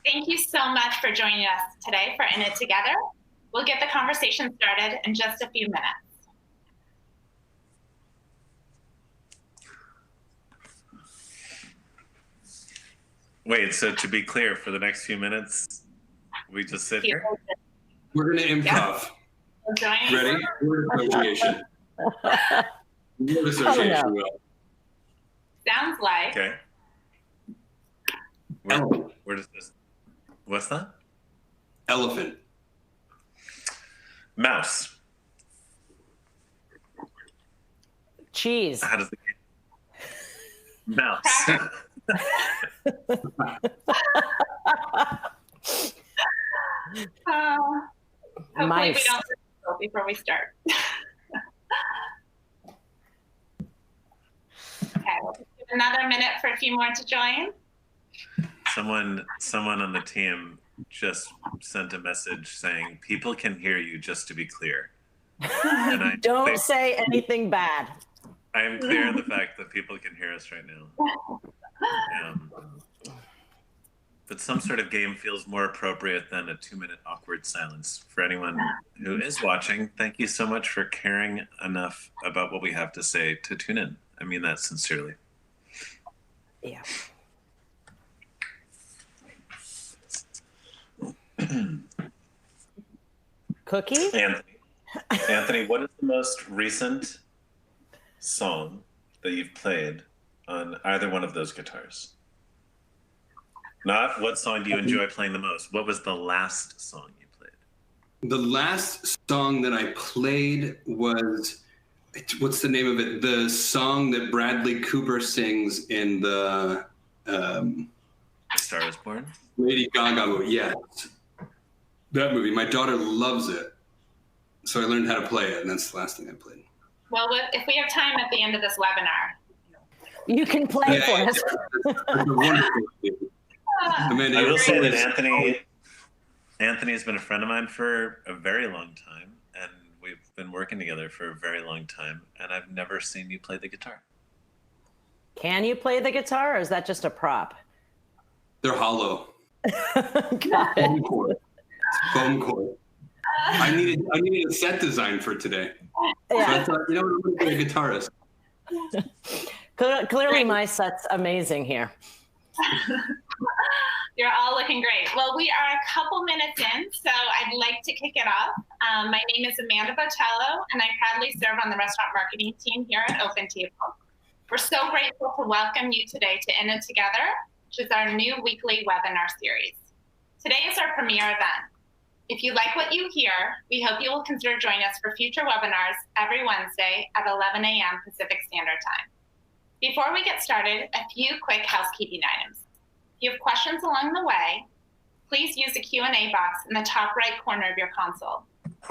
Thank you so much for joining us today for In It Together. We'll get the conversation started in just a few minutes. Wait, so to be clear, for the next few minutes, we just sit here? We're going to improv. Yeah. Ready? Word association. Word association, Will. Sounds like. Okay. Where does this? What's that? Elephant. Mouse. Cheese. How does the mouse? Hopefully Mice. we don't go before we start. Okay, we'll just give another minute for a few more to join. Someone on the team just sent a message saying, people can hear you, just to be clear. And Don't say anything bad. I am clear on the fact that people can hear us right now. But some sort of game feels more appropriate than a 2-minute awkward silence. For anyone who is watching, thank you so much for caring enough about what we have to say to tune in. I mean that sincerely. Yeah. Cookie? Anthony, what is the most recent song that you've played on either one of those guitars? Not what song do you enjoy playing the most? What was the last song you played? The last song that I played was, what's the name of it? The song that Bradley Cooper sings in the Star is Born? Lady Gaga movie. Yes. That movie. My daughter loves it. So I learned how to play it, and that's the last thing I played. Well, if we have time at the end of this webinar. You can play for us. That's a wonderful thing. Amanda, I will say that Anthony has been a friend of mine for a very long time, and we've been working together for a very long time, and I've never seen you play the guitar. Can you play the guitar, or is that just a prop? They're hollow. Got it. Foam core. Foam core. I needed a set design for today. Yeah. So I thought, you know what, I'm going to be a guitarist. Clearly my set's amazing here. You're all looking great. Well, we are a couple minutes in, so I'd like to kick it off. My name is Amanda Botello, and I proudly serve on the restaurant marketing team here at OpenTable. We're so grateful to welcome you today to In It Together, which is our new weekly webinar series. Today is our premiere event. If you like what you hear, we hope you will consider joining us for future webinars every Wednesday at 11 a.m. Pacific Standard Time. Before we get started, a few quick housekeeping items. If you have questions along the way, please use the Q&A box in the top right corner of your console.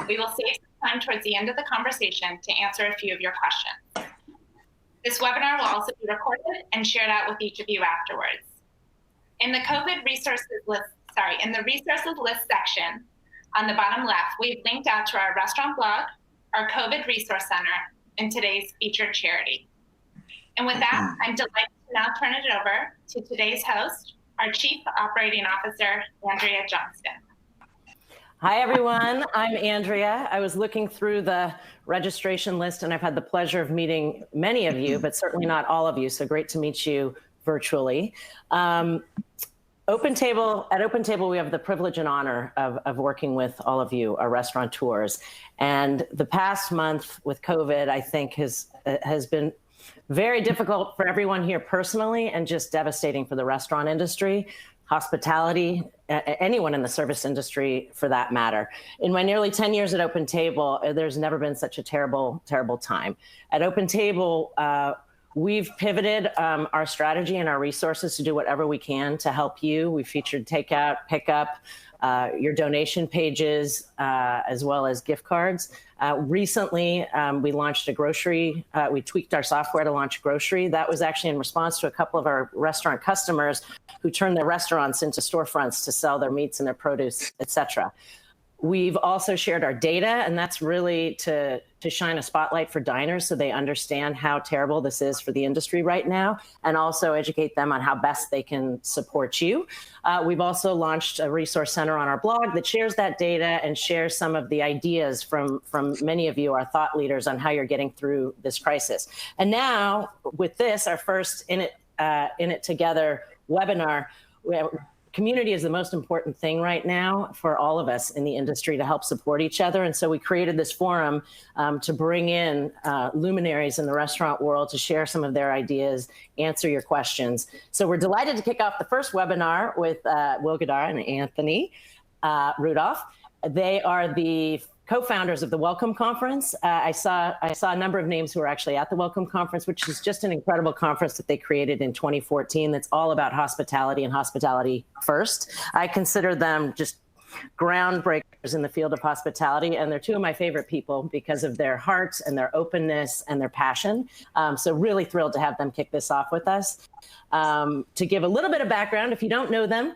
We will save some time towards the end of the conversation to answer a few of your questions. This webinar will also be recorded and shared out with each of you afterwards. In the COVID resources list, in the resources list section on the bottom left, we've linked out to our restaurant blog, our COVID resource center, and today's featured charity. And with that, I'm delighted to now turn it over to today's host, our Chief Operating Officer, Andrea Johnston. Hi, everyone. I'm Andrea. I was looking through the registration list, and I've had the pleasure of meeting many of you, but certainly not all of you. So great to meet you virtually. OpenTable, at OpenTable, we have the privilege and honor of working with all of you, our restaurateurs. And the past month with COVID, I think has been very difficult for everyone here personally, and just devastating for the restaurant industry, hospitality, anyone in the service industry for that matter. In my nearly 10 years at OpenTable, there's never been such a terrible, terrible time. At OpenTable, we've pivoted our strategy and our resources to do whatever we can to help you. We featured takeout, pickup, your donation pages, as well as gift cards. Recently, we launched a grocery. We tweaked our software to launch grocery. That was actually in response to a couple of our restaurant customers who turned their restaurants into storefronts to sell their meats and their produce, et cetera. We've also shared our data, and that's really to to shine a spotlight for diners so they understand how terrible this is for the industry right now, and also educate them on how best they can support you. We've also launched a resource center on our blog that shares that data and shares some of the ideas from many of you, our thought leaders, on how you're getting through this crisis. And now with this, our first In It Together webinar, community is the most important thing right now for all of us in the industry to help support each other. And so we created this forum to bring in luminaries in the restaurant world to share some of their ideas, answer your questions. So we're delighted to kick off the first webinar with Will Guidara and Anthony Rudolf. They are the co-founders of the Welcome Conference. I saw a number of names who are actually at the Welcome Conference, which is just an incredible conference that they created in 2014 that's all about hospitality and hospitality first. I consider them just groundbreakers in the field of hospitality, and they're two of my favorite people because of their hearts and their openness and their passion. So really thrilled to have them kick this off with us. To give a little bit of background, if you don't know them,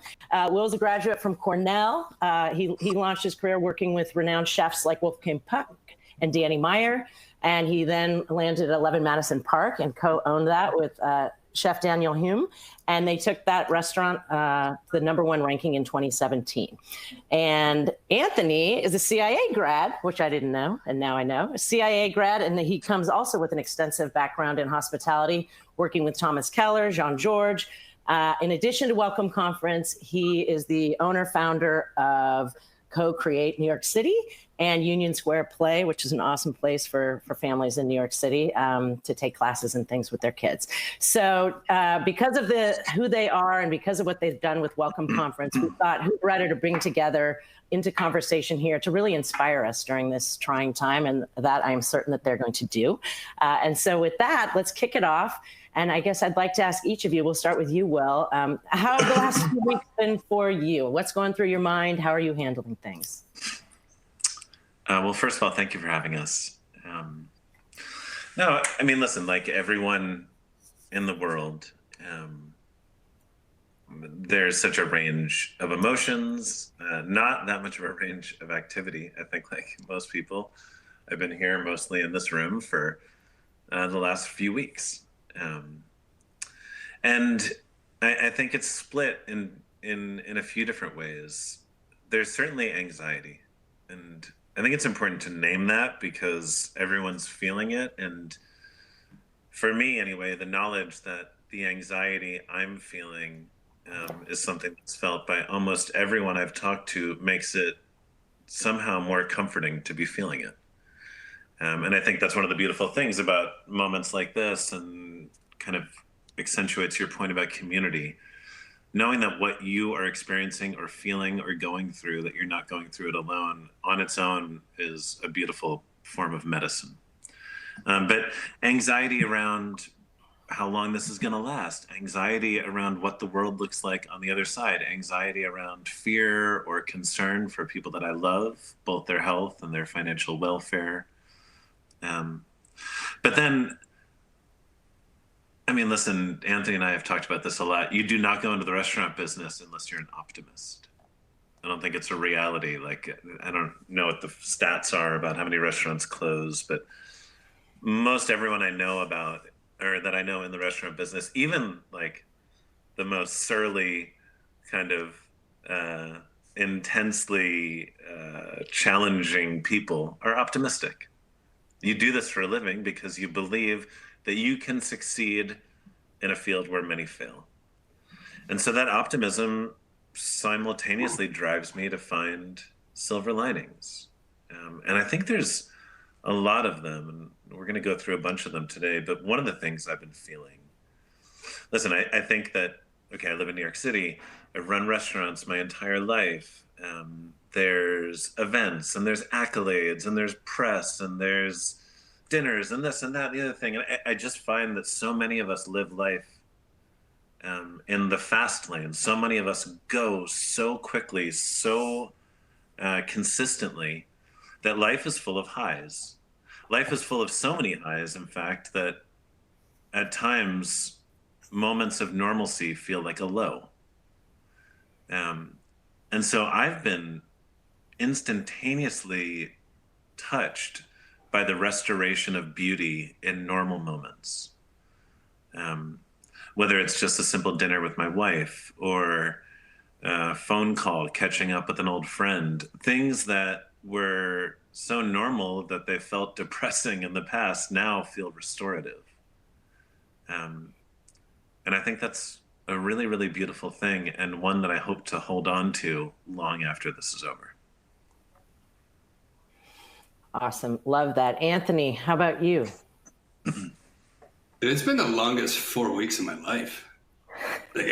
Will's a graduate from Cornell. He launched his career working with renowned chefs like Wolfgang Puck and Danny Meyer, and he then landed at 11 Madison Park and co-owned that with Chef Daniel Hume, and they took that restaurant the #1 ranking in 2017. And Anthony is a CIA grad, which I didn't know, and now I know, a CIA grad, and he comes also with an extensive background in hospitality, working with Thomas Keller, Jean-Georges. In addition to Welcome Conference, he is the owner-founder of Co-Create New York City and Union Square Play, which is an awesome place for families in New York City to take classes and things with their kids. So because of who they are and because of what they've done with Welcome Conference, we thought who better to bring together into conversation here to really inspire us during this trying time, and that I'm certain that they're going to do. And so with that, let's kick it off. And I guess I'd like to ask each of you, we'll start with you, Will, how have the last few weeks been for you? What's going through your mind? How are you handling things? Well, first of all, thank you for having us. No, I mean, listen, like everyone in the world, there's such a range of emotions, not that much of a range of activity. I think like most people, I've been here mostly in this room for the last few weeks. And I think it's split in a few different ways. There's certainly anxiety, and I think it's important to name that because everyone's feeling it. And for me anyway, the knowledge that the anxiety I'm feeling is something that's felt by almost everyone I've talked to makes it somehow more comforting to be feeling it. And I think that's one of the beautiful things about moments like this, and kind of accentuates your point about community. Knowing that what you are experiencing or feeling or going through, that you're not going through it alone on its own, is a beautiful form of medicine. But anxiety around how long this is going to last, anxiety around what the world looks like on the other side, anxiety around fear or concern for people that I love, both their health and their financial welfare. But then, I mean, listen, Anthony and I have talked about this a lot. You do not go into the restaurant business unless you're an optimist. I don't think it's a reality. Like, I don't know what the stats are about how many restaurants close, but most everyone I know about, or that I know in the restaurant business, even like the most surly kind of intensely challenging people, are optimistic. You do this for a living because you believe that you can succeed in a field where many fail. And so that optimism simultaneously drives me to find silver linings. And I think there's a lot of them, and we're going to go through a bunch of them today. But one of the things I've been feeling, listen, I think that, okay, I live in New York City. I've run restaurants my entire life. There's events, and there's accolades, and there's press, and there's dinners, and this and that and the other thing. And I just find that so many of us live life in the fast lane. So many of us go so quickly, so consistently, that life is full of highs. Life is full of so many highs, in fact, that at times moments of normalcy feel like a low. And so I've been instantaneously touched by the restoration of beauty in normal moments. Whether it's just a simple dinner with my wife or a phone call, catching up with an old friend, things that were so normal that they felt depressing in the past now feel restorative. And I think that's a really, really beautiful thing, and one that I hope to hold on to long after this is over. Awesome. Love that. Anthony, how about you? It's been the longest 4 weeks of my life. Like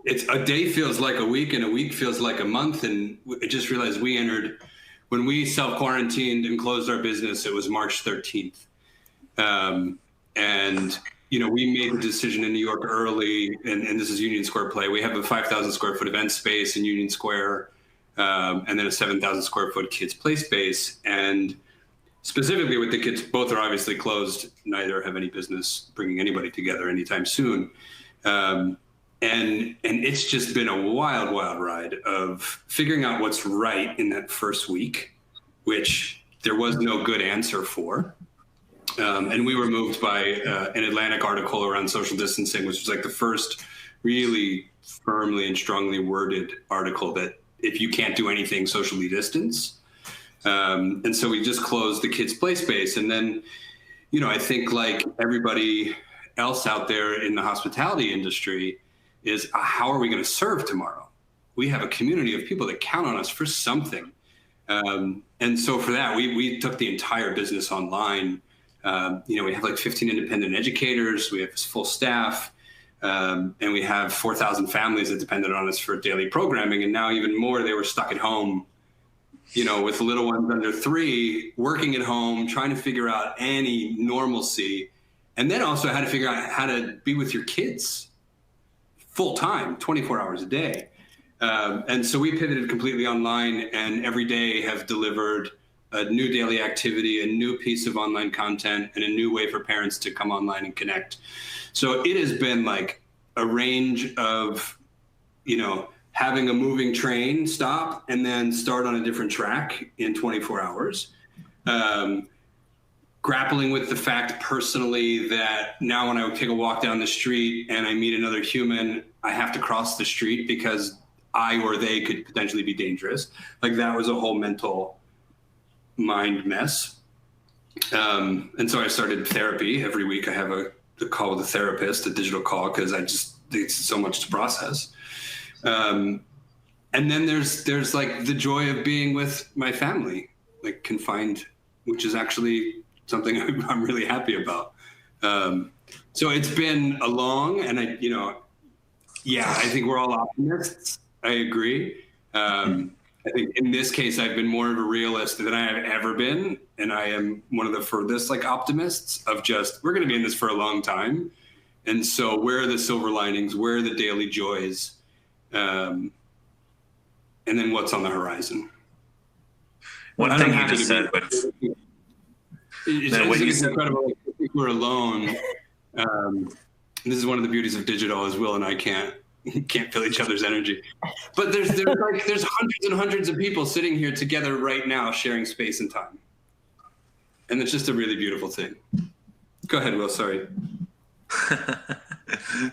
it's a day feels like a week, and a week feels like a month. And I just realized when we self-quarantined and closed our business, it was March 13th. And, you know, we made the decision in New York early, and this is Union Square Play. We have a 5,000 square foot event space in Union Square, and then a 7,000 square foot kids play space. And specifically with the kids, both are obviously closed. Neither have any business bringing anybody together anytime soon. And it's just been a wild, wild ride of figuring out what's right in that first week, which there was no good answer for. And we were moved by an Atlantic article around social distancing, which was like the first really firmly and strongly worded article that if you can't do anything, socially distance. And so we just closed the kids' play space. And then, you know, I think like everybody else out there in the hospitality industry is how are we going to serve tomorrow? We have a community of people that count on us for something. And so for that, we took the entire business online. You know, we have like 15 independent educators, we have full staff, and we have 4,000 families that depended on us for daily programming. And now even more, they were stuck at home, you know, with little ones under 3, working at home, trying to figure out any normalcy, and then also how to figure out how to be with your kids full time, 24 hours a day. And so we pivoted completely online, and every day have delivered a new daily activity, a new piece of online content, and a new way for parents to come online and connect. So it has been like a range of, you know, having a moving train stop and then start on a different track in 24 hours. Grappling with the fact personally that now when I take a walk down the street and I meet another human, I have to cross the street because I or they could potentially be dangerous. Like that was a whole mental mind mess. And so I started therapy. Every week I have a call with a therapist, a digital call, because it's so much to process. And then there's like the joy of being with my family, like confined, which is actually something I'm really happy about. So it's been a long, and I think we're all optimists. I agree. I think in this case, I've been more of a realist than I have ever been. And I am one of the furthest like optimists of just, we're going to be in this for a long time. And so where are the silver linings? Where are the daily joys? And then what's on the horizon? One thing you just said, it's incredible. I think we're alone. This is one of the beauties of digital, is Will and I can't feel each other's energy. But there's hundreds and hundreds of people sitting here together right now, sharing space and time. And it's just a really beautiful thing. Go ahead, Will, sorry.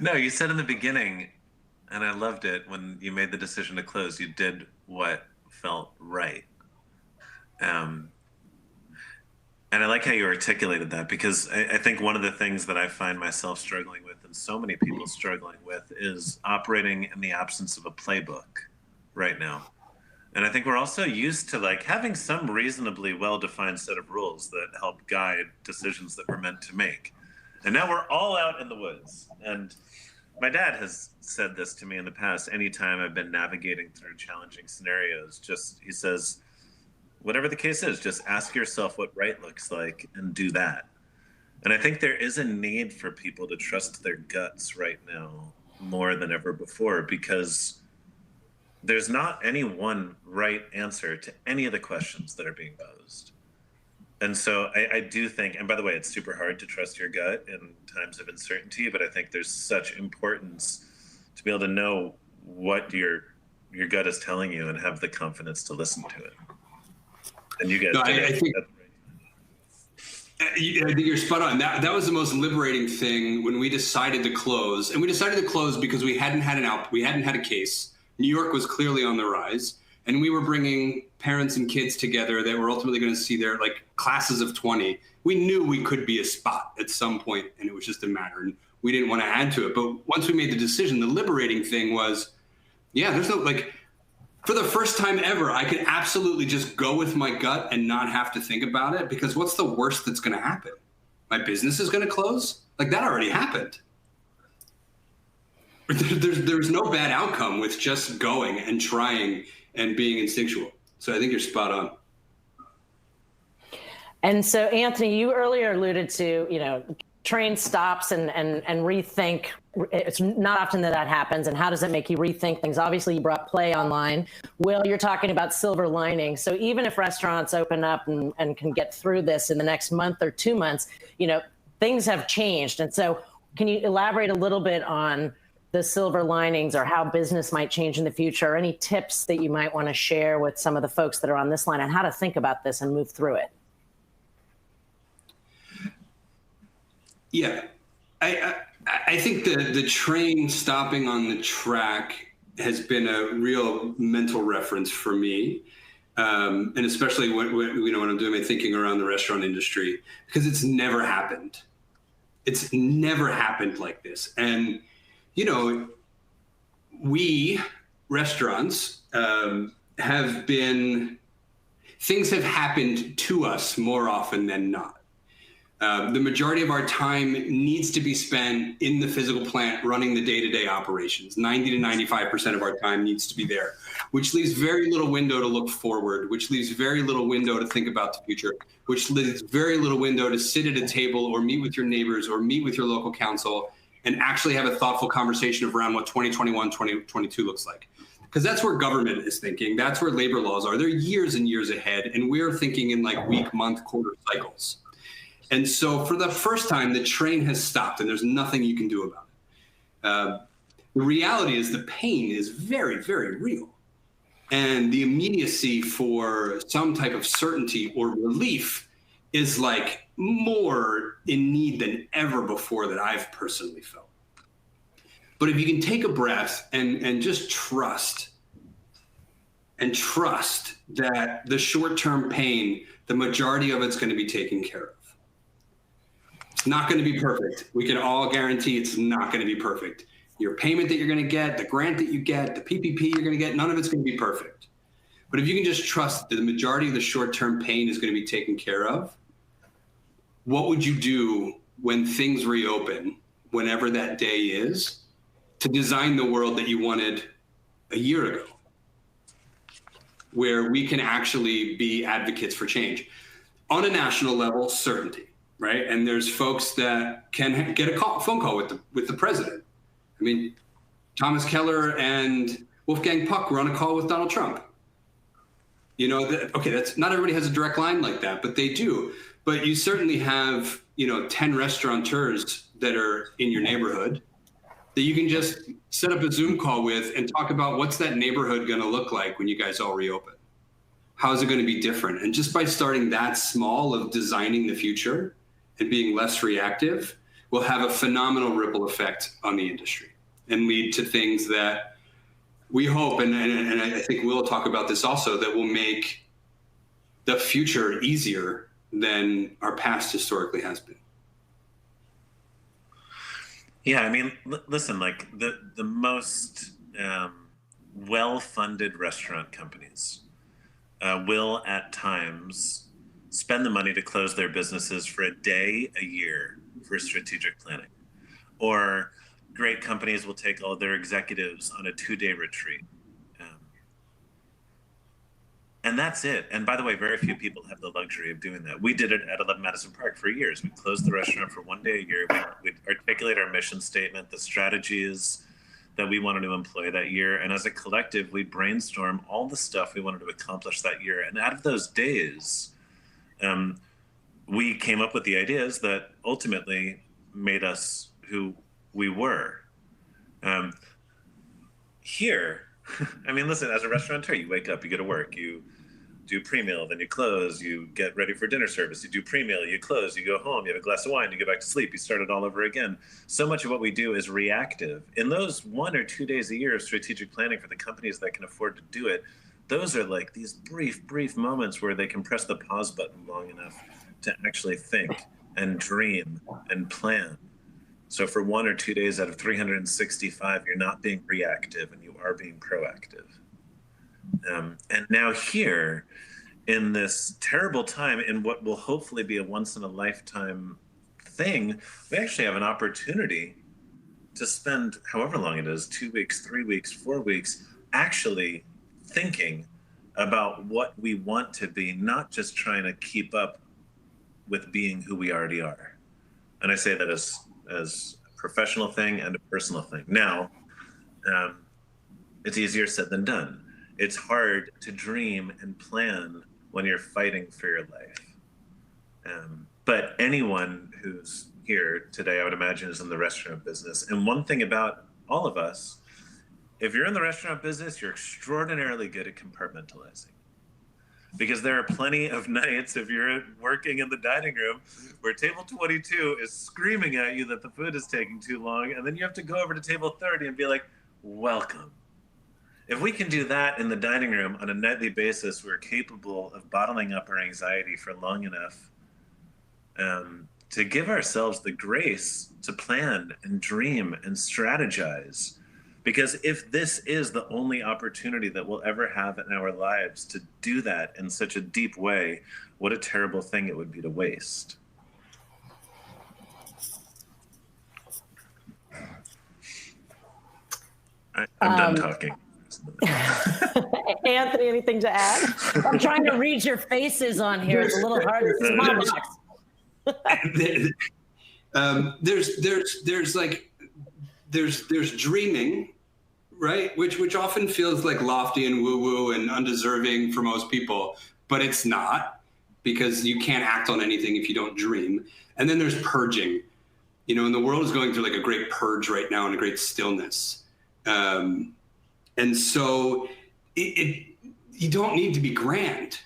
No, you said in the beginning, and I loved it, when you made the decision to close, you did what felt right. And I like how you articulated that, because I think one of the things that I find myself struggling with, and so many people struggling with, is operating in the absence of a playbook right now. And I think we're also used to like having some reasonably well-defined set of rules that help guide decisions that we're meant to make. And now we're all out in the woods. And my dad has said this to me in the past, anytime I've been navigating through challenging scenarios, he says, whatever the case is, just ask yourself what right looks like and do that. And I think there is a need for people to trust their guts right now more than ever before, because there's not any one right answer to any of the questions that are being posed. And so I do think, and by the way, it's super hard to trust your gut in times of uncertainty, but I think there's such importance to be able to know what your gut is telling you and have the confidence to listen to it. And you guys, I think you're spot on. That was the most liberating thing when we decided to close, and we decided to close because we hadn't had a case. New York was clearly on the rise, and we were bringing parents and kids together that were ultimately going to see their like classes of 20. We knew we could be a spot at some point, and it was just a matter, and we didn't want to add to it. But once we made the decision, the liberating thing was, yeah, there's no like. For the first time ever, I could absolutely just go with my gut and not have to think about it, because what's the worst that's going to happen? My business is going to close? Like, that already happened. There's no bad outcome with just going and trying and being instinctual. So I think you're spot on. And so, Anthony, you earlier alluded to, train stops and rethink. It's not often that happens. And how does it make you rethink things? Obviously, you brought play online. Will, you're talking about silver lining. So even if restaurants open up and can get through this in the next month or 2 months, things have changed. And so can you elaborate a little bit on the silver linings or how business might change in the future, or any tips that you might want to share with some of the folks that are on this line on how to think about this and move through it? Yeah, I think the train stopping on the track has been a real mental reference for me, and especially when I'm doing my thinking around the restaurant industry, because it's never happened. It's never happened like this, and we restaurants things have happened to us more often than not. The majority of our time needs to be spent in the physical plant running the day-to-day operations. 90 to 95% of our time needs to be there, which leaves very little window to look forward, which leaves very little window to think about the future, which leaves very little window to sit at a table or meet with your neighbors or meet with your local council and actually have a thoughtful conversation around what 2021, 2022 looks like. Because that's where government is thinking. That's where labor laws are. They're years and years ahead, and we're thinking in like week, month, quarter cycles. And so for the first time, the train has stopped and there's nothing you can do about it. The reality is the pain is very, very real. And the immediacy for some type of certainty or relief is like more in need than ever before that I've personally felt. But if you can take a breath and just trust that the short-term pain, the majority of it's going to be taken care of. It's not going to be perfect. We can all guarantee it's not going to be perfect. Your payment that you're going to get, the grant that you get, the PPP you're going to get, none of it's going to be perfect. But if you can just trust that the majority of the short-term pain is going to be taken care of, what would you do when things reopen, whenever that day is, to design the world that you wanted a year ago, where we can actually be advocates for change? On a national level, certainty. Right, and there's folks that can get a phone call with the president. I mean, Thomas Keller and Wolfgang Puck were on a call with Donald Trump. That's not everybody has a direct line like that, but they do. But you certainly have 10 restaurateurs that are in your neighborhood that you can just set up a Zoom call with and talk about what's that neighborhood going to look like when you guys all reopen. How is it going to be different? And just by starting that small of designing the future and being less reactive will have a phenomenal ripple effect on the industry and lead to things that we hope, and I think we'll talk about this also, that will make the future easier than our past historically has been. Yeah, I mean, listen, like the most well-funded restaurant companies will at times spend the money to close their businesses for a day a year for strategic planning. Or great companies will take all their executives on a 2-day retreat. And that's it. And by the way, very few people have the luxury of doing that. We did it at 11 Madison Park for years. We closed the restaurant for 1 day a year. We'd articulate our mission statement, the strategies that we wanted to employ that year. And as a collective, we brainstorm all the stuff we wanted to accomplish that year. And out of those days, we came up with the ideas that ultimately made us who we were. Here, I mean, listen, as a restaurateur, you wake up, you go to work, you do pre-meal, then you close, you get ready for dinner service, you do pre-meal, you close, you go home, you have a glass of wine, you go back to sleep, you start it all over again. So much of what we do is reactive. In those 1 or 2 days a year of strategic planning for the companies that can afford to do it, those are like these brief moments where they can press the pause button long enough to actually think and dream and plan. So for 1 or 2 days out of 365, you're not being reactive and you are being proactive. And now here, in this terrible time, in what will hopefully be a once-in-a-lifetime thing, we actually have an opportunity to spend however long it is, 2 weeks, 3 weeks, 4 weeks, actually thinking about what we want to be, not just trying to keep up with being who we already are. And I say that as a professional thing and a personal thing. Now, it's easier said than done. It's hard to dream and plan when you're fighting for your life. But anyone who's here today, I would imagine, is in the restaurant business. And one thing about all of us, if you're in the restaurant business, you're extraordinarily good at compartmentalizing. Because there are plenty of nights, if you're working in the dining room, where table 22 is screaming at you that the food is taking too long, and then you have to go over to table 30 and be like, welcome. If we can do that in the dining room on a nightly basis, we're capable of bottling up our anxiety for long enough to give ourselves the grace to plan and dream and strategize. Because if this is the only opportunity that we'll ever have in our lives to do that in such a deep way, what a terrible thing it would be to waste. I'm done talking. Anthony, anything to add? I'm trying to read your faces on here. It's a little hard. It's a small box. There's dreaming, right? Which often feels like lofty and woo-woo and undeserving for most people, but it's not, because you can't act on anything if you don't dream. And then there's purging, and the world is going through like a great purge right now and a great stillness. And so you don't need to be grand.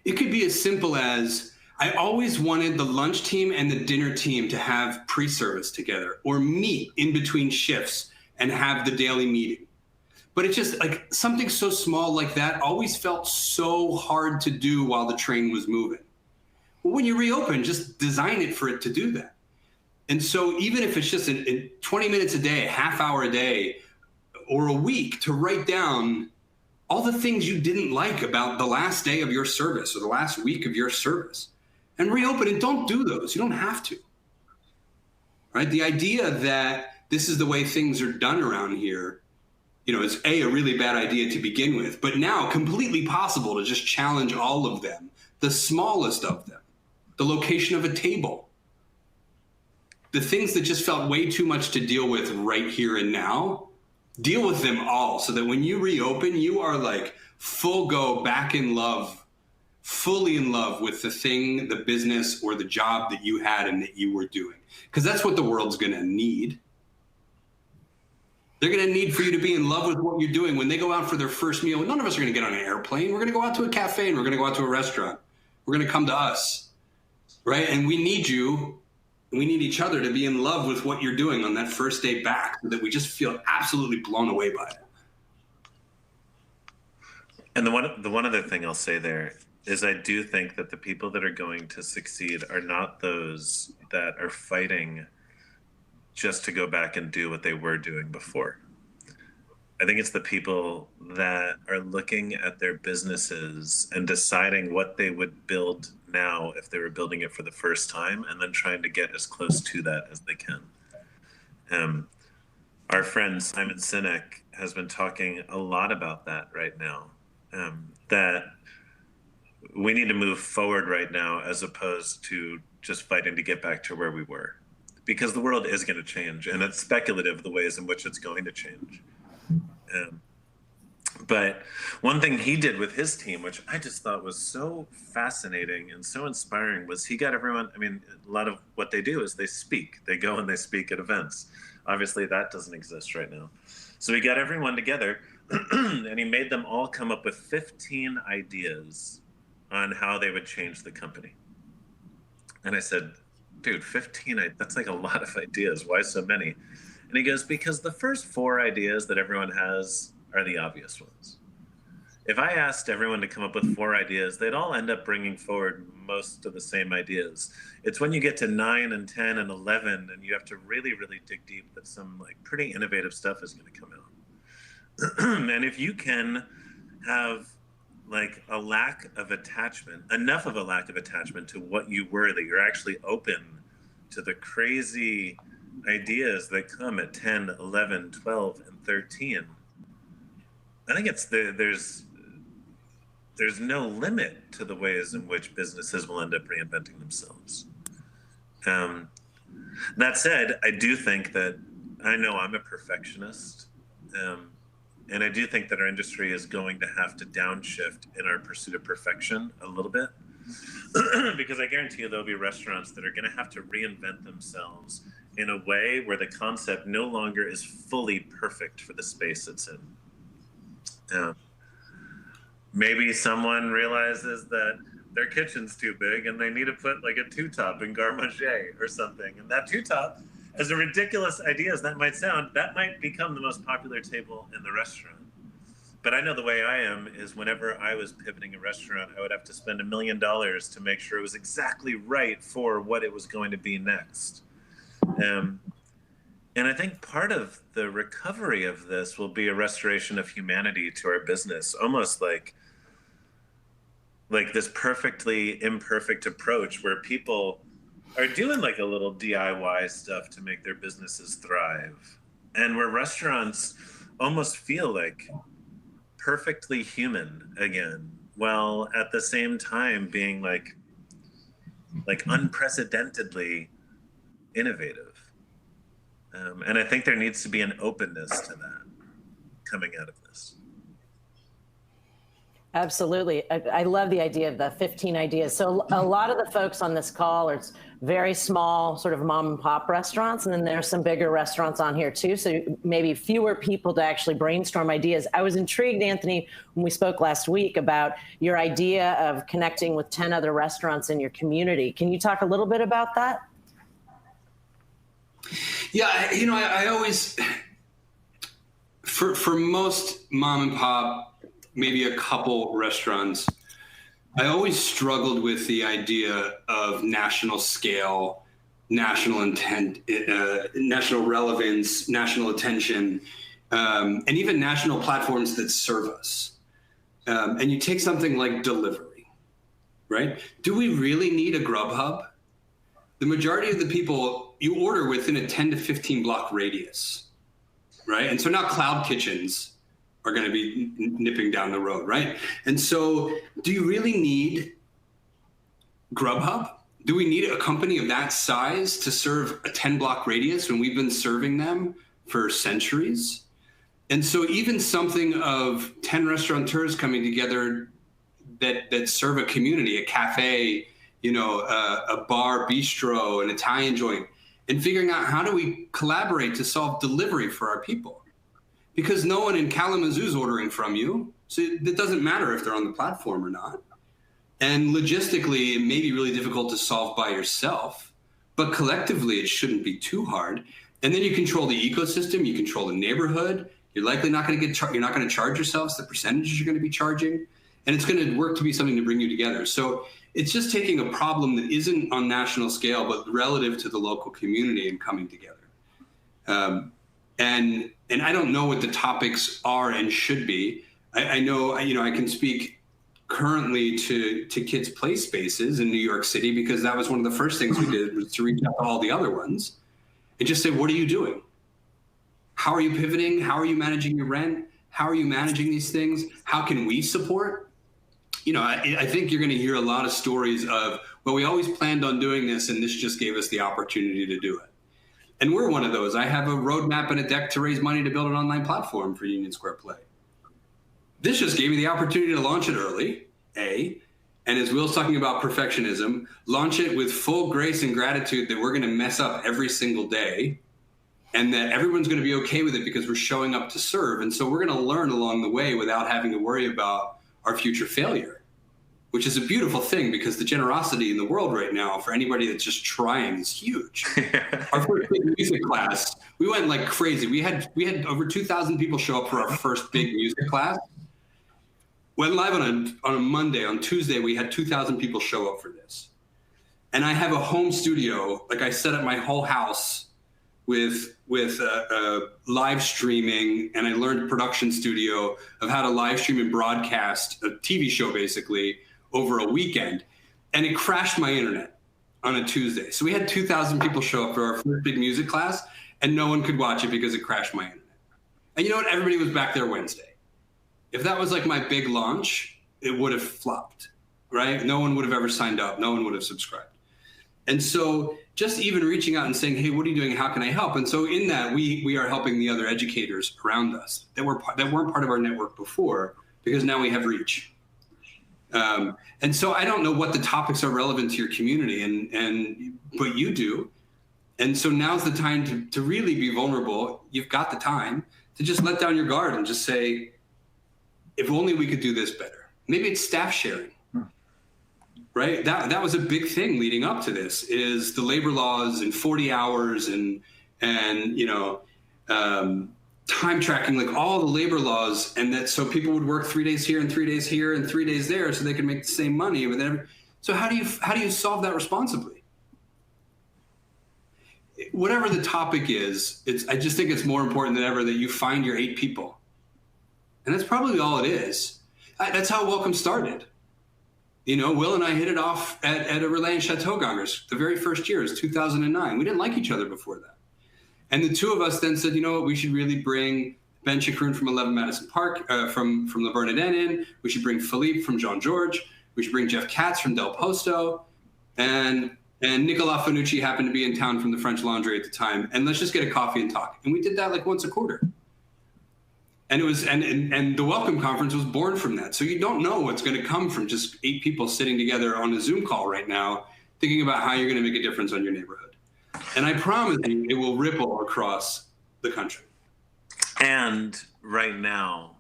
It could be as simple as, I always wanted the lunch team and the dinner team to have pre-service together or meet in between shifts and have the daily meeting. But it's just like something so small like that always felt so hard to do while the train was moving. Well, when you reopen, just design it for it to do that. And so even if it's just in 20 minutes a day, a half hour a day, or a week, to write down all the things you didn't like about the last day of your service or the last week of your service, and reopen it. Don't do those. You don't have to. Right? The idea that this is the way things are done around here, is a really bad idea to begin with, but now completely possible to just challenge all of them, the smallest of them, the location of a table, the things that just felt way too much to deal with right here and now. Deal with them all so that when you reopen, you are like full go, back in love, fully in love with the thing, the business, or the job that you had and that you were doing. Because that's what the world's going to need. They're going to need for you to be in love with what you're doing. When they go out for their first meal, none of us are going to get on an airplane. We're going to go out to a cafe and we're going to go out to a restaurant. We're going to come to us, right? And we need you. We need each other to be in love with what you're doing on that first day back, so that we just feel absolutely blown away by it. And the one other thing I'll say there is, I do think that the people that are going to succeed are not those that are fighting just to go back and do what they were doing before. I think it's the people that are looking at their businesses and deciding what they would build now if they were building it for the first time, and then trying to get as close to that as they can. Our friend Simon Sinek has been talking a lot about that right now, that we need to move forward right now as opposed to just fighting to get back to where we were, because the world is going to change, and it's speculative the ways in which it's going to change. But one thing he did with his team, which I just thought was so fascinating and so inspiring, was he got everyone, a lot of what they do is they speak. They go and they speak at events. Obviously, that doesn't exist right now. So he got everyone together and he made them all come up with 15 ideas on how they would change the company. And I said, dude, 15, that's like a lot of ideas. Why so many? And he goes, because the first 4 ideas that everyone has are the obvious ones. If I asked everyone to come up with 4 ideas, they'd all end up bringing forward most of the same ideas. It's when you get to 9 and 10 and 11 and you have to really, really dig deep that some like pretty innovative stuff is going to come out. And if you can have like a lack of attachment, enough of a lack of attachment to what you were that you're actually open to the crazy ideas that come at 10, 11, 12, and 13, I think it's there's no limit to the ways in which businesses will end up reinventing themselves. That said, I do think that, I know I'm a perfectionist, and I do think that our industry is going to have to downshift in our pursuit of perfection a little bit, because I guarantee you there'll be restaurants that are going to have to reinvent themselves in a way where the concept no longer is fully perfect for the space it's in. Maybe someone realizes that their kitchen's too big and they need to put like a 2-top in garde manger or something. And that 2-top, as ridiculous idea as that might sound, that might become the most popular table in the restaurant. But I know the way I am is whenever I was pivoting a restaurant, I would have to spend $1 million to make sure it was exactly right for what it was going to be next. And I think part of the recovery of this will be a restoration of humanity to our business, almost like this perfectly imperfect approach where people are doing like a little DIY stuff to make their businesses thrive. And where restaurants almost feel like perfectly human again, while at the same time being like unprecedentedly innovative. And I think there needs to be an openness to that coming out of this. Absolutely. I love the idea of the 15 ideas. So a lot of the folks on this call are very small sort of mom and pop restaurants. And then there's some bigger restaurants on here too. So maybe fewer people to actually brainstorm ideas. I was intrigued, Anthony, when we spoke last week about your idea of connecting with 10 other restaurants in your community. Can you talk a little bit about that? Yeah, I always, for most mom and pop, maybe a couple restaurants, I always struggled with the idea of national scale, national intent, national relevance, national attention, and even national platforms that serve us. And you take something like delivery, right? Do we really need a Grubhub? The majority of the people you order within a 10 to 15 block radius, right? And so now cloud kitchens are going to be nipping down the road, right? And so do you really need Grubhub? Do we need a company of that size to serve a 10 block radius when we've been serving them for centuries? And so even something of 10 restaurateurs coming together that serve a community, a cafe, a bar, bistro, an Italian joint, and figuring out how do we collaborate to solve delivery for our people? Because no one in Kalamazoo is ordering from you, so it doesn't matter if they're on the platform or not. And logistically, it may be really difficult to solve by yourself, but collectively, it shouldn't be too hard. And then you control the ecosystem, you control the neighborhood. You're likely not going to you're not going to charge yourselves the percentages you're going to be charging, and it's going to work to be something to bring you together. So it's just taking a problem that isn't on national scale, but relative to the local community and coming together. And I don't know what the topics are and should be. I know, I can speak currently to Kids Play Spaces in New York City, because that was one of the first things we did, was to reach out to all the other ones and just say, what are you doing? How are you pivoting? How are you managing your rent? How are you managing these things? How can we support? I think you're going to hear a lot of stories of, well, we always planned on doing this, and this just gave us the opportunity to do it. And we're one of those. I have a roadmap and a deck to raise money to build an online platform for Union Square Play. This just gave me the opportunity to launch it early, A, and as Will's talking about perfectionism, launch it with full grace and gratitude that we're going to mess up every single day, and that everyone's going to be okay with it because we're showing up to serve. And so we're going to learn along the way without having to worry about our future failure, which is a beautiful thing because the generosity in the world right now for anybody that's just trying is huge. Our first big music class, we went like crazy. We had over 2,000 people show up for our first big music class. Went live on a Monday. On Tuesday, we had 2,000 people show up for this. And I have a home studio, like I set up my whole house with live streaming, and I learned production studio of how to live stream and broadcast a TV show basically over a weekend. And it crashed my internet on a Tuesday. So we had 2,000 people show up for our first big music class, and no one could watch it because it crashed my internet. And you know what? Everybody was back there Wednesday. If that was like my big launch, it would have flopped, right? No one would have ever signed up. No one would have subscribed. And so just even reaching out and saying, hey, what are you doing? How can I help? And so in that, we are helping the other educators around us that weren't part of our network before, because now we have reach. And so I don't know what the topics are relevant to your community, but you do. And so now's the time to really be vulnerable. You've got the time to just let down your guard and just say, if only we could do this better. Maybe it's staff sharing, right? That was a big thing leading up to this, is the labor laws and 40 hours and time tracking, like all the labor laws, and that so people would work 3 days here and 3 days here and 3 days there so they could make the same money. But then, so how do you solve that responsibly? Whatever the topic is, I just think it's more important than ever that you find your 8 people. And that's probably all it is. That's how Welcome started. You know, Will and I hit it off at a Relais and Chateau Congress. The very first year is 2009. We didn't like each other before that. And the two of us then said, you know what, we should really bring Ben Chakroun from 11 Madison Park, from Le Bernardin in. We should bring Philippe from Jean George. We should bring Jeff Katz from Del Posto. And Nicolas Fanucci happened to be in town from the French Laundry at the time. And let's just get a coffee and talk. And we did that like once a quarter. And it was, and the Welcome Conference was born from that. So you don't know what's going to come from just 8 people sitting together on a Zoom call right now, thinking about how you're going to make a difference on your neighborhood. And I promise you, it will ripple across the country. And right now,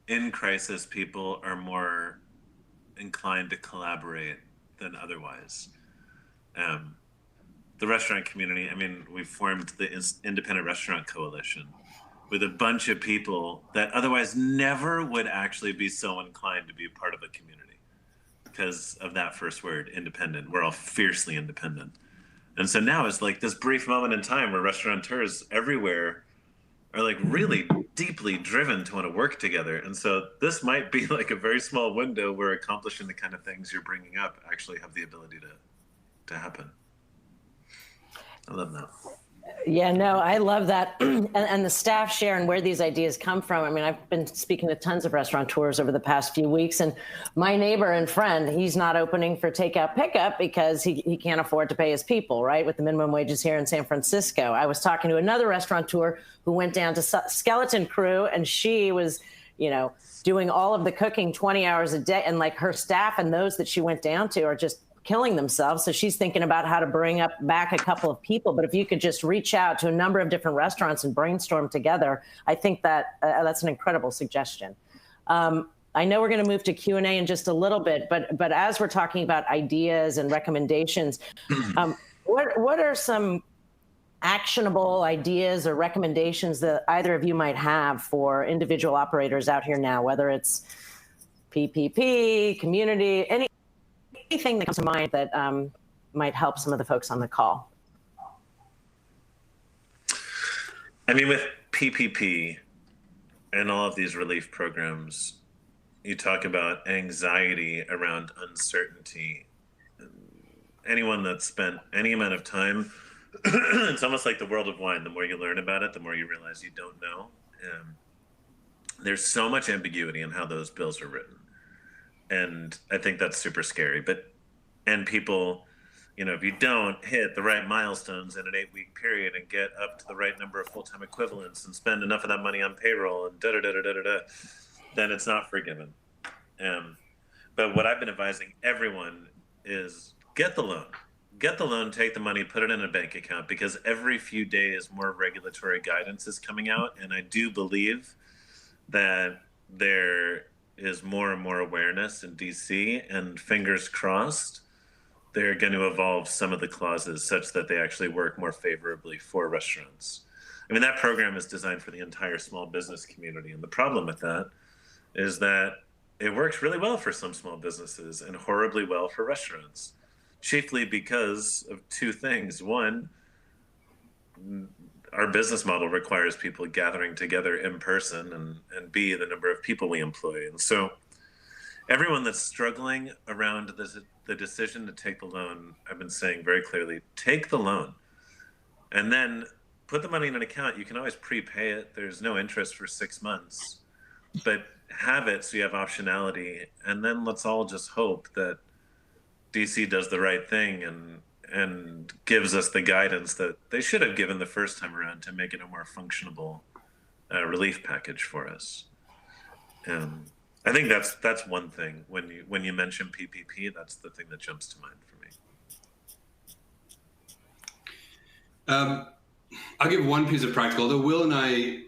in crisis, people are more inclined to collaborate than otherwise. The restaurant community, I mean, we've formed the Independent Restaurant Coalition with a bunch of people that otherwise never would actually be so inclined to be a part of a community because of that first word, independent. We're all fiercely independent. And so now it's like this brief moment in time where restaurateurs everywhere are like really deeply driven to want to work together. And so this might be like a very small window where accomplishing the kind of things you're bringing up actually have the ability to happen. I love that. Yeah, no, I love that. And the staff share and where these ideas come from. I mean, I've been speaking to tons of restaurateurs over the past few weeks, and my neighbor and friend, he's not opening for takeout pickup because he can't afford to pay his people, right, with the minimum wages here in San Francisco. I was talking to another restaurateur who went down to skeleton crew, and she was, you know, doing all of the cooking 20 hours a day, and like her staff and those that she went down to are just killing themselves. So she's thinking about how to bring back a couple of people. But if you could just reach out to a number of different restaurants and brainstorm together, I think that that's an incredible suggestion. I know we're going to move to Q&A in just a little bit, but as we're talking about ideas and recommendations, what are some actionable ideas or recommendations that either of you might have for individual operators out here now, whether it's PPP, community, anything that comes to mind that might help some of the folks on the call? I mean, with PPP and all of these relief programs, you talk about anxiety around uncertainty. Anyone that's spent any amount of time, it's almost like the world of wine. The more you learn about it, the more you realize you don't know. There's so much ambiguity in how those bills are written. And I think that's super scary. And people, you know, if you don't hit the right milestones in an 8-week period and get up to the right number of full-time equivalents and spend enough of that money on payroll and then it's not forgiven. But what I've been advising everyone is get the loan, take the money, put it in a bank account, because every few days more regulatory guidance is coming out. And I do believe that there is more and more awareness in DC, and fingers crossed, they're going to evolve some of the clauses such that they actually work more favorably for restaurants. I mean, that program is designed for the entire small business community. And the problem with that is that it works really well for some small businesses and horribly well for restaurants, chiefly because of two things. One, our business model requires people gathering together in person, and B, the number of people we employ. And so everyone that's struggling around the decision to take the loan, I've been saying very clearly, take the loan and then put the money in an account. You can always prepay it. There's no interest for 6 months, but have it so you have optionality. And then let's all just hope that DC does the right thing and gives us the guidance that they should have given the first time around to make it a more functionable relief package for us. I think that's one thing. When you mention PPP, that's the thing that jumps to mind for me. I'll give one piece of practical. Although Will and I,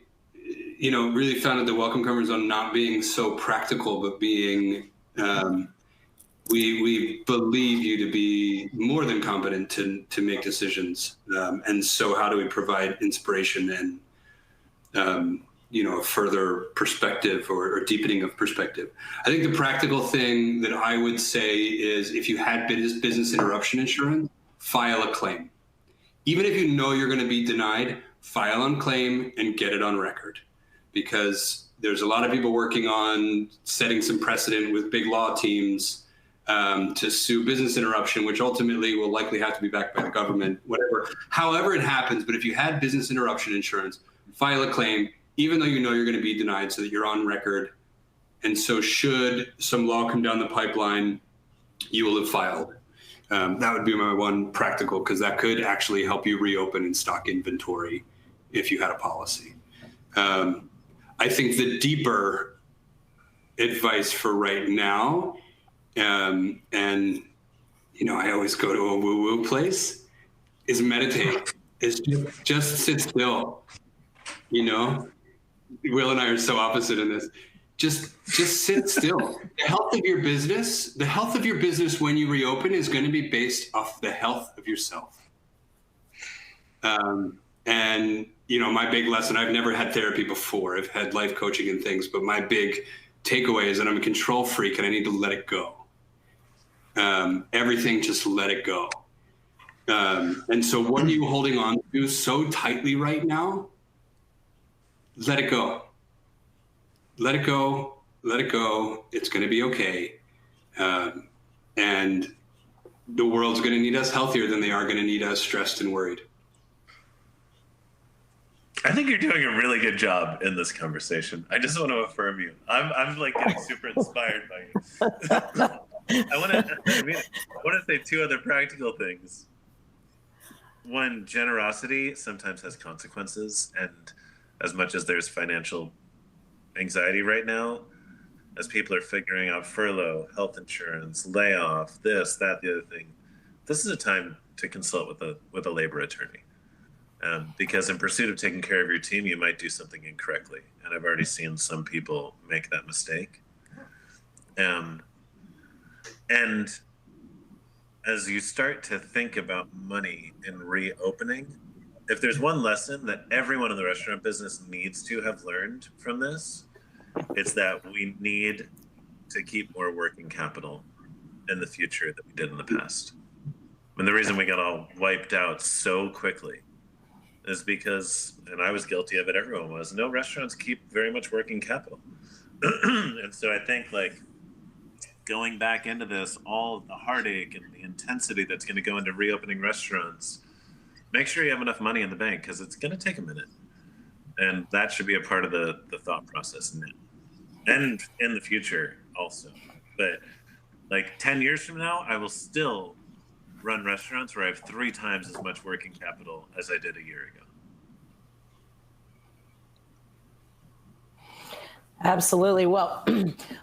really founded the Welcome Comers on not being so practical, but being we believe you to be more than competent to make decisions. And so how do we provide inspiration and, a further perspective or deepening of perspective? I think the practical thing that I would say is if you had business interruption insurance, file a claim. Even if you know you're going to be denied, file on claim and get it on record. Because there's a lot of people working on setting some precedent with big law teams to sue business interruption, which ultimately will likely have to be backed by the government, whatever. However it happens, but if you had business interruption insurance, file a claim, even though you know you're going to be denied, so that you're on record. And so should some law come down the pipeline, you will have filed. That would be my one practical, because that could actually help you reopen and stock inventory if you had a policy. I think the deeper advice for right now, and I always go to a woo-woo place, is meditate. Is just sit still. Will and I are so opposite in this. Just sit still. The health of your business when you reopen is going to be based off the health of yourself. And my big lesson, I've never had therapy before. I've had life coaching and things, but my big takeaway is that I'm a control freak and I need to let it go. Everything, just let it go. And so what are you holding on to so tightly right now? Let it go. Let it go. Let it go. It's going to be okay. And the world's going to need us healthier than they are going to need us stressed and worried. I think you're doing a really good job in this conversation. I just want to affirm you. I'm like getting super inspired by you. I want to say two other practical things. One, generosity sometimes has consequences, and as much as there's financial anxiety right now, as people are figuring out furlough, health insurance, layoff, this, that, the other thing, this is a time to consult with a labor attorney. Because in pursuit of taking care of your team, you might do something incorrectly. And I've already seen some people make that mistake. And as you start to think about money in reopening, if there's one lesson that everyone in the restaurant business needs to have learned from this, it's that we need to keep more working capital in the future than we did in the past. And the reason we got all wiped out so quickly is because, and I was guilty of it, everyone was, no restaurants keep very much working capital. And so I think going back into this, all the heartache and the intensity that's going to go into reopening restaurants, make sure you have enough money in the bank, because it's going to take a minute. And that should be a part of the thought process now. And in the future also. But 10 years from now, I will still run restaurants where I have 3 times as much working capital as I did a year ago. Absolutely. Well,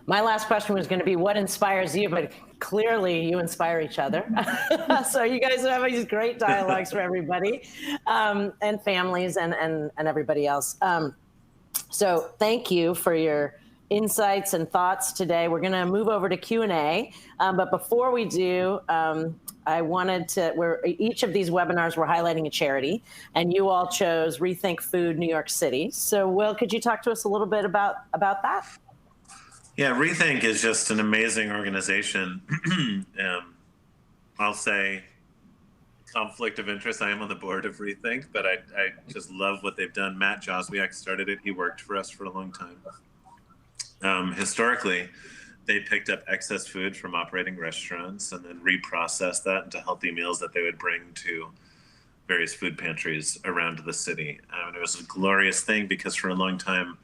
my last question was going to be, what inspires you? But clearly you inspire each other. So you guys have these great dialogues for everybody, and families and everybody else. So thank you for your insights and thoughts today. We're going to move over to Q&A. But before we do, I wanted to, each of these webinars, we're highlighting a charity, and you all chose Rethink Food New York City. So Will, could you talk to us a little bit about that? Yeah, Rethink is just an amazing organization. I'll say conflict of interest. I am on the board of Rethink, but I just love what they've done. Matt Joswiak started it. He worked for us for a long time. Historically, they picked up excess food from operating restaurants and then reprocessed that into healthy meals that they would bring to various food pantries around the city. And it was a glorious thing because for a long time,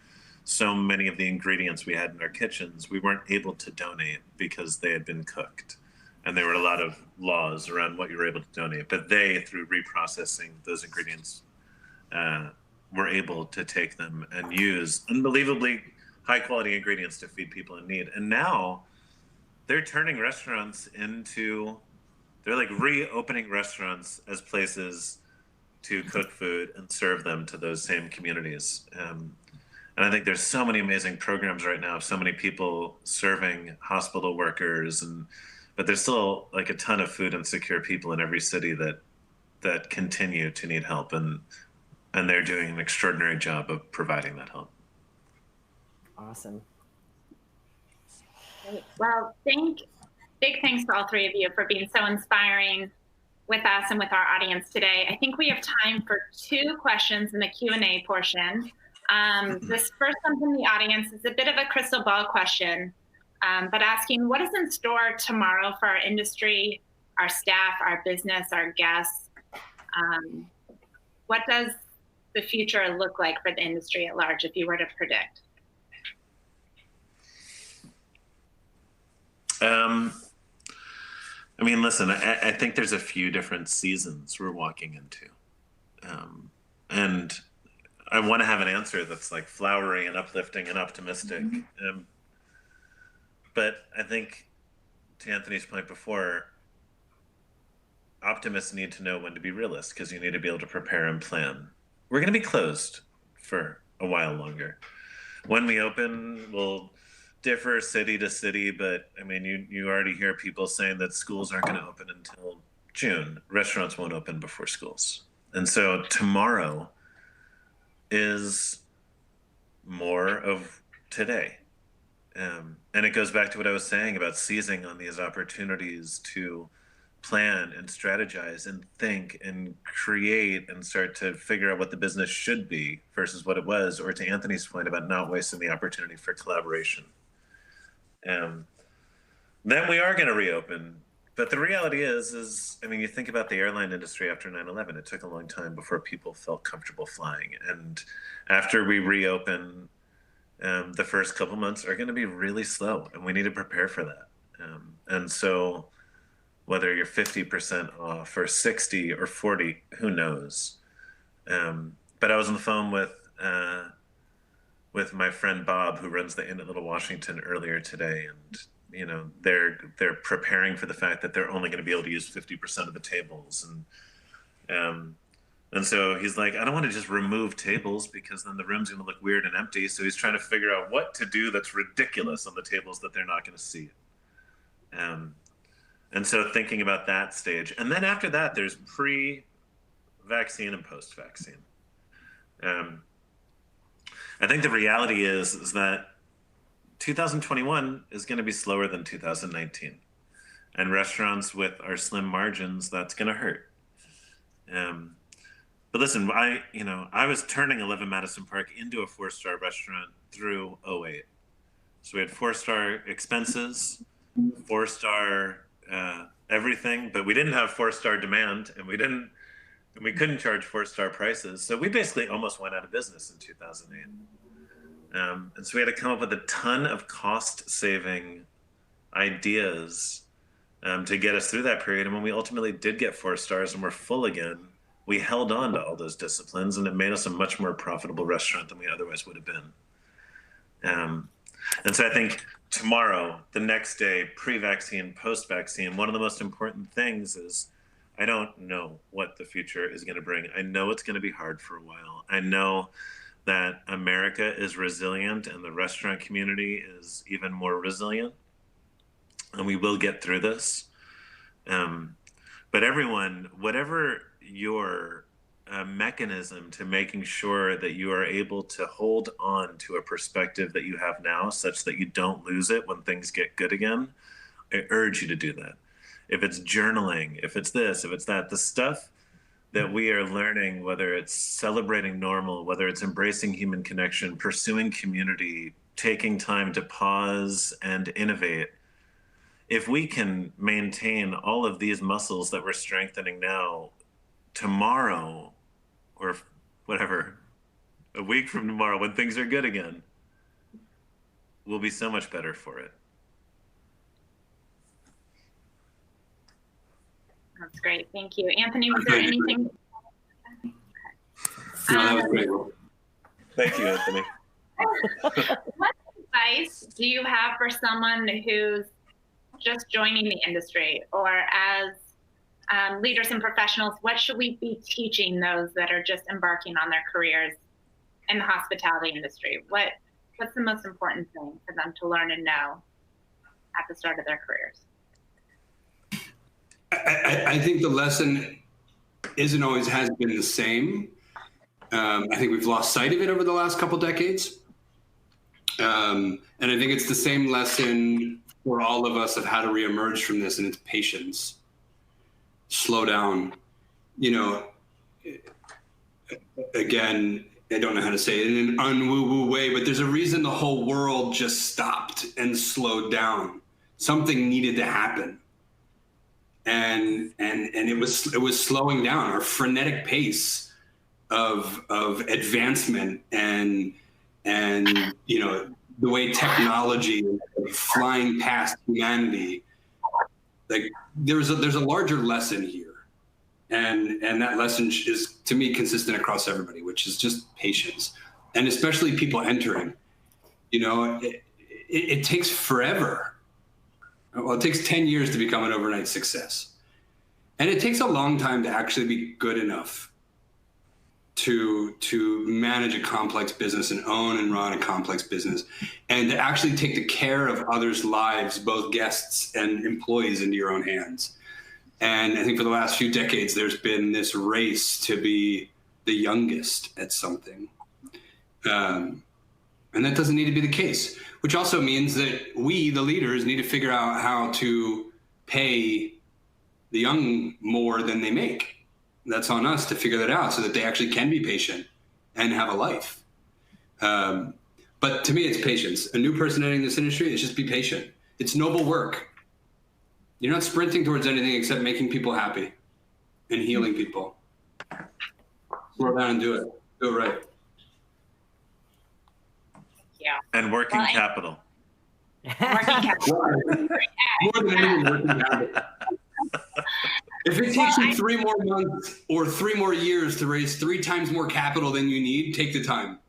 so many of the ingredients we had in our kitchens, we weren't able to donate because they had been cooked. And there were a lot of laws around what you were able to donate. But they, through reprocessing those ingredients, were able to take them and use unbelievably high quality ingredients to feed people in need. And now they're turning restaurants into, they're like reopening restaurants as places to cook food and serve them to those same communities. And I think there's so many amazing programs right now, so many people serving hospital workers, but there's still like a ton of food insecure people in every city that continue to need help, and they're doing an extraordinary job of providing that help. Awesome. Great. Well, big thanks to all three of you for being so inspiring with us and with our audience today. I think we have time for 2 questions in the Q&A portion. This first one from the audience is a bit of a crystal ball question, but asking what is in store tomorrow for our industry, our staff, our business, our guests? What does the future look like for the industry at large if you were to predict? I mean, listen, I think there's a few different seasons we're walking into. And I want to have an answer that's like flowery and uplifting and optimistic. But I think, to Anthony's point before, optimists need to know when to be realists because you need to be able to prepare and plan. We're going to be closed for a while longer. When we open, we'll differ city to city, but I mean, you already hear people saying that schools aren't going to open until June. Restaurants won't open before schools. And so tomorrow is more of today. And it goes back to what I was saying about seizing on these opportunities to plan and strategize and think and create and start to figure out what the business should be versus what it was, or to Anthony's point about not wasting the opportunity for collaboration. Then we are going to reopen. But the reality is, I mean, you think about the airline industry after 9/11, it took a long time before people felt comfortable flying. And after we reopen, the first couple months are going to be really slow, and we need to prepare for that. And so whether you're 50% off or 60 or 40, who knows? But I was on the phone with my friend Bob, who runs the Inn at Little Washington, earlier today, and you know they're preparing for the fact that they're only going to be able to use 50% of the tables, and so he's like, I don't want to just remove tables because then the room's going to look weird and empty. So he's trying to figure out what to do that's ridiculous on the tables that they're not going to see. And so thinking about that stage, and then after that, there's pre-vaccine and post-vaccine. I think the reality is that 2021 is going to be slower than 2019, and restaurants with our slim margins, that's going to hurt. But listen, I was turning 11 Madison Park into a 4-star restaurant through 2008. So we had 4-star expenses, 4-star everything, but we didn't have 4-star demand, and we couldn't charge 4-star prices. So we basically almost went out of business in 2008. And so we had to come up with a ton of cost-saving ideas to get us through that period. And when we ultimately did get 4 stars and we're full again, we held on to all those disciplines, and it made us a much more profitable restaurant than we otherwise would have been. And so I think tomorrow, the next day, pre-vaccine, post-vaccine, one of the most important things is I don't know what the future is going to bring. I know it's going to be hard for a while. I know that America is resilient and the restaurant community is even more resilient. And we will get through this. But everyone, whatever your mechanism to making sure that you are able to hold on to a perspective that you have now such that you don't lose it when things get good again, I urge you to do that. If it's journaling, if it's this, if it's that, the stuff that we are learning, whether it's celebrating normal, whether it's embracing human connection, pursuing community, taking time to pause and innovate, if we can maintain all of these muscles that we're strengthening now, tomorrow, or whatever, a week from tomorrow, when things are good again, we'll be so much better for it. That's great. Thank you. Anthony, was there anything? No, that was great. Thank you, Anthony. What advice do you have for someone who's just joining the industry, or as leaders and professionals, what should we be teaching those that are just embarking on their careers in the hospitality industry? What's the most important thing for them to learn and know at the start of their careers? I think the lesson isn't always has been the same. I think we've lost sight of it over the last couple decades. And I think it's the same lesson for all of us of how to reemerge from this, and it's patience. Slow down. You know, again, I don't know how to say it in an unwoo-woo way, but there's a reason the whole world just stopped and slowed down. Something needed to happen. And it was slowing down. Our frenetic pace of advancement and you know, the way technology is flying past humanity, like there's a larger lesson here, and that lesson is, to me, consistent across everybody, which is just patience, and especially people entering. You know, it takes forever. Well, it takes 10 years to become an overnight success, and it takes a long time to actually be good enough to manage a complex business and own and run a complex business, and to actually take the care of others' lives, both guests and employees, into your own hands. And I think for the last few decades, there's been this race to be the youngest at something. And that doesn't need to be the case, which also means that we, the leaders, need to figure out how to pay the young more than they make. That's on us to figure that out so that they actually can be patient and have a life. But to me, it's patience. A new person entering this industry is just be patient. It's noble work. You're not sprinting towards anything except making people happy and healing people. Slow down and do it. Do it right. Yeah. And working capital. Working capital. More than anything, working capital. If it takes you 3 more months or 3 more years to raise 3 times more capital than you need, take the time.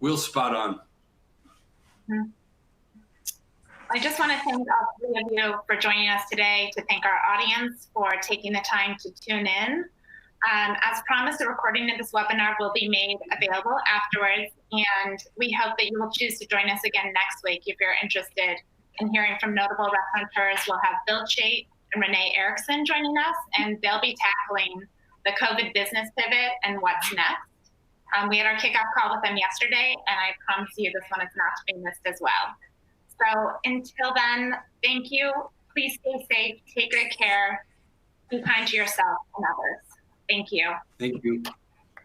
We'll spot on. I just want to thank all 3 of you for joining us today, to thank our audience for taking the time to tune in. As promised, a recording of this webinar will be made available afterwards, and we hope that you will choose to join us again next week if you're interested in hearing from notable restaurateurs. We'll have Bill Chait and Renee Erickson joining us, and they'll be tackling the COVID business pivot and what's next. We had our kickoff call with them yesterday, and I promise you this one is not to be missed as well. So until then, thank you. Please stay safe, take good care, be kind to yourself and others. Thank you. Thank you.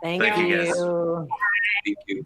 Thank you, guys. you. Thank you.